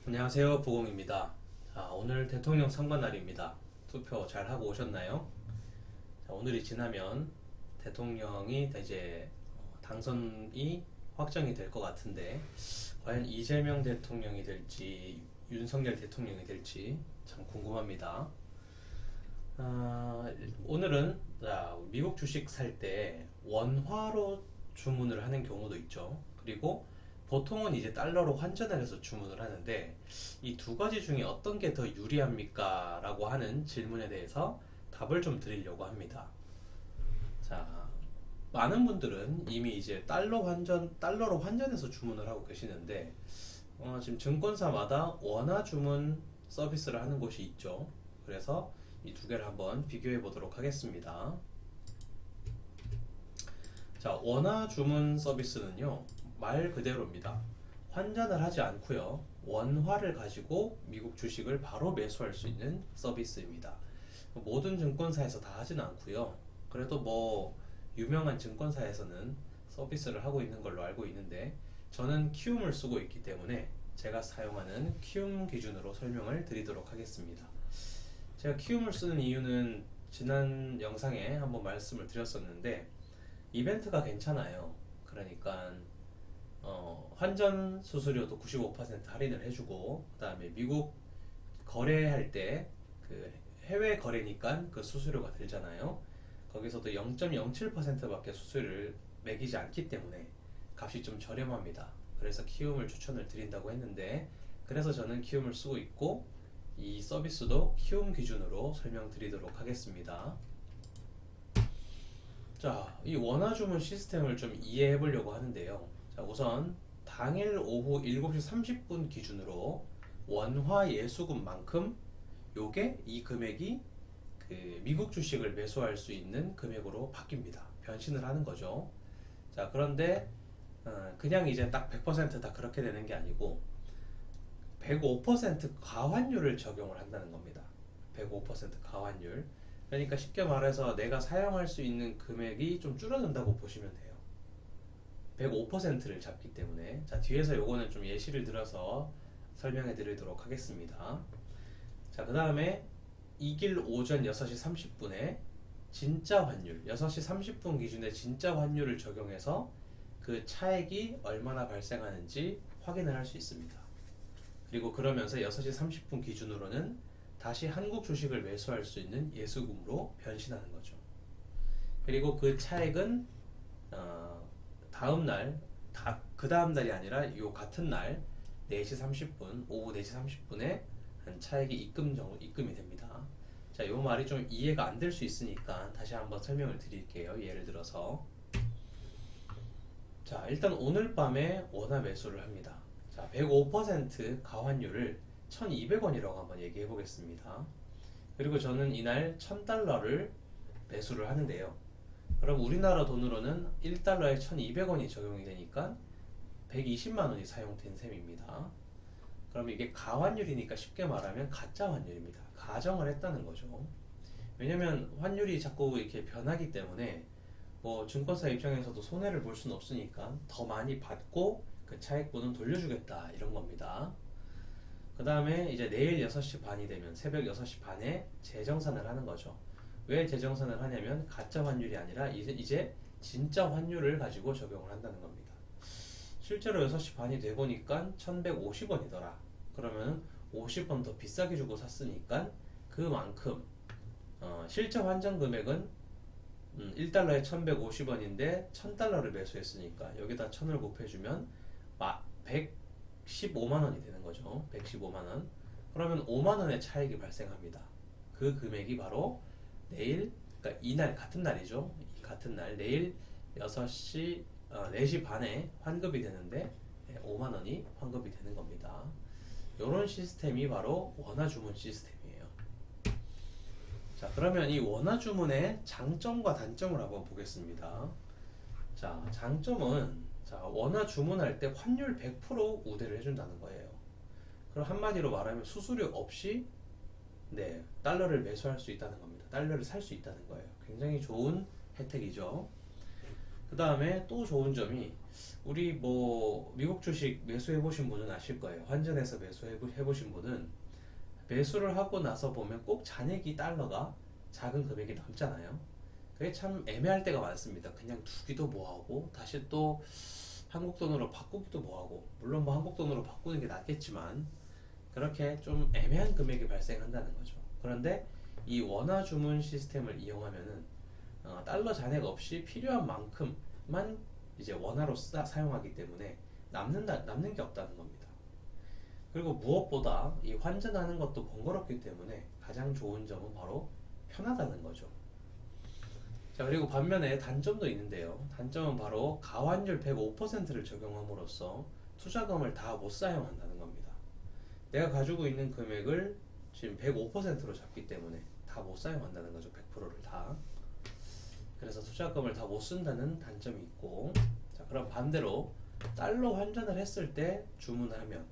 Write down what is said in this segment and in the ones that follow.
안녕하세요, 보공입니다. 자, 오늘 대통령 선거 날입니다. 투표 잘 하고 오셨나요? 자, 오늘이 지나면 대통령이 이제 당선이 확정이 될 것 같은데, 과연 이재명 대통령이 될지 윤석열 대통령이 될지 참 궁금합니다. 오늘은 미국 주식 살 때 원화로 주문을 하는 경우도 있죠. 그리고 보통은 이제 달러로 환전을 해서 주문을 하는데, 이 두 가지 중에 어떤 게 더 유리합니까? 라고 하는 질문에 대해서 답을 좀 드리려고 합니다. 자, 많은 분들은 이미 이제 달러로 환전해서 주문을 하고 계시는데, 지금 증권사마다 원화 주문 서비스를 하는 곳이 있죠. 그래서 이 두 개를 한번 비교해 보도록 하겠습니다. 자, 원화 주문 서비스는요, 말 그대로입니다. 환전을 하지 않고요, 원화를 가지고 미국 주식을 바로 매수할 수 있는 서비스입니다. 모든 증권사에서 다 하진 않고요. 그래도 유명한 증권사에서는 서비스를 하고 있는 걸로 알고 있는데, 저는 키움을 쓰고 있기 때문에 제가 사용하는 키움 기준으로 설명을 드리도록 하겠습니다. 제가 키움을 쓰는 이유는 지난 영상에 한번 말씀을 드렸었는데, 이벤트가 괜찮아요. 그러니까 환전 수수료도 95% 할인을 해주고, 그 다음에 미국 거래할 때 그 해외 거래니까 그 수수료가 들잖아요. 거기서도 0.07%밖에 수수료를 매기지 않기 때문에 값이 좀 저렴합니다. 그래서 키움을 추천을 드린다고 했는데, 그래서 저는 키움을 쓰고 있고, 이 서비스도 키움 기준으로 설명드리도록 하겠습니다. 자, 이 원화 주문 시스템을 좀 이해해 보려고 하는데요. 자, 우선 당일 오후 7시 30분 기준으로 원화 예수금만큼, 요게 이 금액이 그 미국 주식을 매수할 수 있는 금액으로 바뀝니다. 변신을 하는 거죠. 자, 그런데 그냥 이제 딱 100%다 그렇게 되는 게 아니고 105% 가환율을 적용을 한다는 겁니다. 105% 가환율. 그러니까 쉽게 말해서 내가 사용할 수 있는 금액이 좀 줄어든다고 보시면 돼요. 105%를 잡기 때문에. 자, 뒤에서 요거는 좀 예시를 들어서 설명해 드리도록 하겠습니다. 자, 그 다음에 이길 오전 6시 30분에 진짜 환율, 6시 30분 기준의 진짜 환율을 적용해서 그 차액이 얼마나 발생하는지 확인을 할 수 있습니다. 그리고 그러면서 6시 30분 기준으로는 다시 한국 주식을 매수할 수 있는 예수금으로 변신하는 거죠. 그리고 그 차액은 다음 날, 그 다음 날이 아니라 요 같은 날 4시 30분, 오후 4시 30분에 한 차액이 입금이 됩니다. 자, 요 말이 좀 이해가 안 될 수 있으니까 다시 한번 설명을 드릴게요. 예를 들어서, 자, 일단 오늘 밤에 원화 매수를 합니다. 자, 105% 가환율을 1200원이라고 한번 얘기해 보겠습니다. 그리고 저는 이날 1000달러를 매수를 하는데요. 그럼 우리나라 돈으로는 1달러에 1200원이 적용이 되니까 120만 원이 사용된 셈입니다. 그럼 이게 가환율이니까 쉽게 말하면 가짜 환율입니다. 가정을 했다는 거죠. 왜냐면 환율이 자꾸 이렇게 변하기 때문에 증권사 입장에서도 손해를 볼 수는 없으니까 더 많이 받고 그 차익분은 돌려주겠다, 이런 겁니다. 그 다음에 이제 내일 6시 반이 되면 새벽 6시 반에 재정산을 하는 거죠. 왜 재정산을 하냐면 가짜 환율이 아니라 이제 진짜 환율을 가지고 적용을 한다는 겁니다. 실제로 6시 반이 돼 보니까 1150원이더라. 그러면 50원 더 비싸게 주고 샀으니까 그만큼 실제 환전 금액은 1달러에 1150원인데 1000달러를 매수했으니까 여기다 1000을 곱해주면 115만원이 되는 거죠. 115만원. 그러면 5만원의 차익이 발생합니다. 그 금액이 바로 내일, 그러니까 이날 같은 날이죠. 같은 날 내일 4시 반에 환급이 되는데 5만원이 환급이 되는 겁니다. 이런 시스템이 바로 원화 주문 시스템이에요. 자, 그러면 이 원화 주문의 장점과 단점을 한번 보겠습니다. 자, 장점은, 원화 주문할 때 환율 100% 우대를 해준다는 거예요. 그럼 한마디로 말하면 수수료 없이 달러를 매수할 수 있다는 겁니다. 달러를 살 수 있다는 거예요. 굉장히 좋은 혜택이죠. 그 다음에 또 좋은 점이 우리 뭐 미국 주식 매수해 보신 분은 아실 거예요. 환전해서 매수해 보신 분은 매수를 하고 나서 보면 꼭 잔액이 달러가 작은 금액이 남잖아요. 그게 참 애매할 때가 많습니다. 그냥 두기도 뭐하고 다시 또 한국 돈으로 바꾸기도 뭐하고, 물론 뭐 한국 돈으로 바꾸는 게 낫겠지만 그렇게 좀 애매한 금액이 발생한다는 거죠. 그런데 이 원화 주문 시스템을 이용하면은 달러 잔액 없이 필요한 만큼만 이제 원화로 사용하기 때문에 남는 게 없다는 겁니다. 그리고 무엇보다 이 환전하는 것도 번거롭기 때문에 가장 좋은 점은 바로 편하다는 거죠. 자, 그리고 반면에 단점도 있는데요. 단점은 바로 가환율 105%를 적용함으로써 투자금을 다 못 사용한다는 겁니다. 내가 가지고 있는 금액을 지금 105%로 잡기 때문에 다 못 사용한다는 거죠. 100%를 다. 그래서 투자금을 다 못 쓴다는 단점이 있고, 자, 그럼 반대로 달러 환전을 했을 때 주문을 하면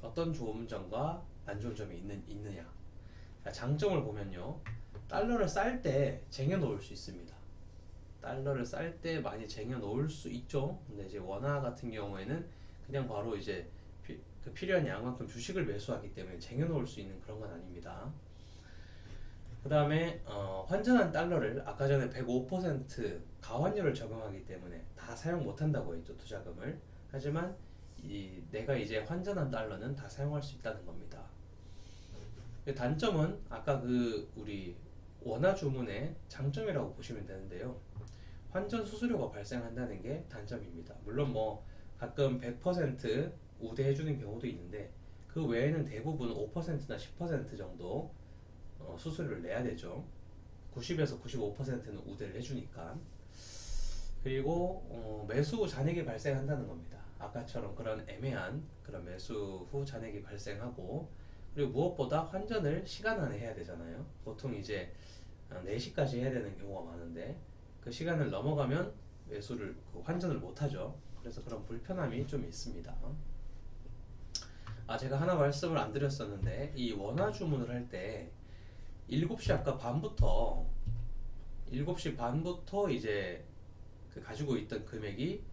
어떤 좋은 점과 안 좋은 점이 있느냐. 자, 장점을 보면요. 달러를 쌀 때 쟁여 놓을 수 있습니다. 달러를 쌀 때 많이 쟁여 놓을 수 있죠. 근데 이제 원화 같은 경우에는 그냥 바로 이제 그 필요한 양만큼 주식을 매수하기 때문에 쟁여 놓을 수 있는 그런 건 아닙니다. 그 다음에 환전한 달러를 아까 전에 105% 가환율을 적용하기 때문에 다 사용 못한다고 했죠. 투자금을. 하지만 내가 이제 환전한 달러는 다 사용할 수 있다는 겁니다. 단점은 아까 그 우리 원화 주문의 장점이라고 보시면 되는데요. 환전 수수료가 발생한다는 게 단점입니다. 물론 뭐 가끔 100% 우대해주는 경우도 있는데 그 외에는 대부분 5%나 10% 정도 수수료를 내야 되죠. 90에서 95%는 우대를 해주니까. 그리고 매수 후 잔액이 발생한다는 겁니다. 아까처럼 그런 애매한 그런 매수 후 잔액이 발생하고, 그리고 무엇보다 환전을 시간 안에 해야 되잖아요. 보통 이제 4시까지 해야 되는 경우가 많은데 그 시간을 넘어가면 환전을 못하죠. 그래서 그런 불편함이 좀 있습니다. 제가 하나 말씀을 안 드렸었는데 이 원화 주문을 할 때 7시 아까 반부터 7시 반부터 이제 그 가지고 있던 금액이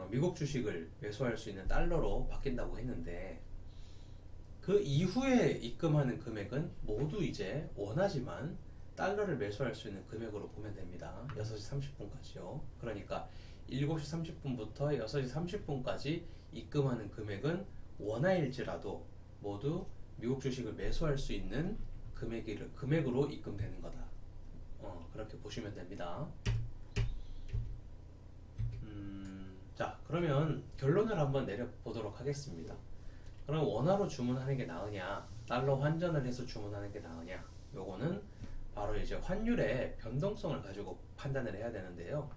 미국 주식을 매수할 수 있는 달러로 바뀐다고 했는데 그 이후에 입금하는 금액은 모두 이제 원하지만 달러를 매수할 수 있는 금액으로 보면 됩니다. 6시 30분까지요. 그러니까 7시 30분부터 6시 30분까지 입금하는 금액은 원화일지라도 모두 미국 주식을 매수할 수 있는 금액으로 입금되는 거다. 그렇게 보시면 됩니다. 자, 그러면 결론을 한번 내려보도록 하겠습니다. 그럼 원화로 주문하는 게 나으냐, 달러 환전을 해서 주문하는 게 나으냐, 요거는 바로 이제 환율의 변동성을 가지고 판단을 해야 되는데요.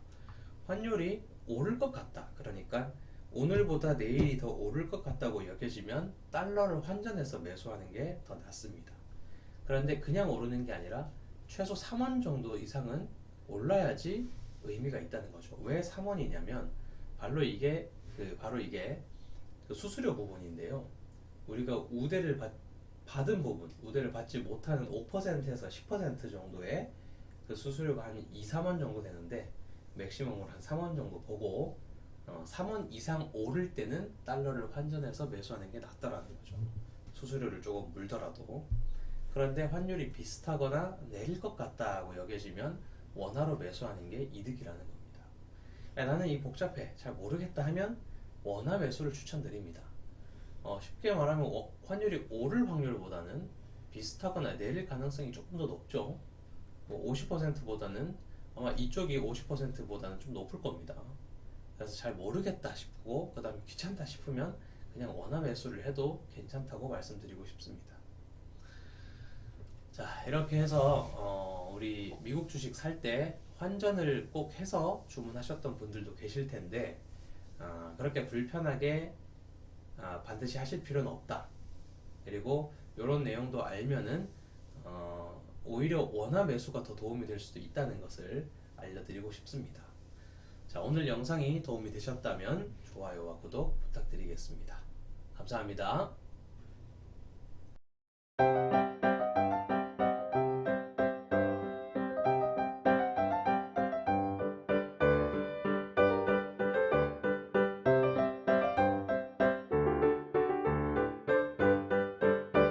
환율이 오를 것 같다. 그러니까 오늘보다 내일이 더 오를 것 같다고 여겨지면 달러를 환전해서 매수하는 게 더 낫습니다. 그런데 그냥 오르는 게 아니라 최소 3원 정도 이상은 올라야지 의미가 있다는 거죠. 왜 3원이냐면 바로 이게 그 수수료 부분인데요. 우리가 받은 부분, 우대를 받지 못하는 5%에서 10% 정도의 그 수수료가 한 2, 3원 정도 되는데 맥시멈으로 한 3원 정도 보고 3원 이상 오를 때는 달러를 환전해서 매수하는 게 낫다라는 거죠. 수수료를 조금 물더라도. 그런데 환율이 비슷하거나 내릴 것 같다고 여겨지면 원화로 매수하는 게 이득이라는 겁니다. 나는 이 복잡해, 잘 모르겠다 하면 원화 매수를 추천드립니다. 쉽게 말하면 환율이 오를 확률보다는 비슷하거나 내릴 가능성이 조금 더 높죠. 뭐 50%보다는 아마 이쪽이 50%보다는 좀 높을 겁니다. 그래서 잘 모르겠다 싶고 그 다음에 귀찮다 싶으면 그냥 원화 매수를 해도 괜찮다고 말씀드리고 싶습니다. 자, 이렇게 해서 우리 미국 주식 살 때 환전을 꼭 해서 주문하셨던 분들도 계실 텐데 그렇게 불편하게 반드시 하실 필요는 없다. 그리고 이런 내용도 알면은 오히려 원화 매수가 더 도움이 될 수도 있다는 것을 알려드리고 싶습니다. 자, 오늘 영상이 도움이 되셨다면 좋아요와 구독 부탁드리겠습니다. 감사합니다.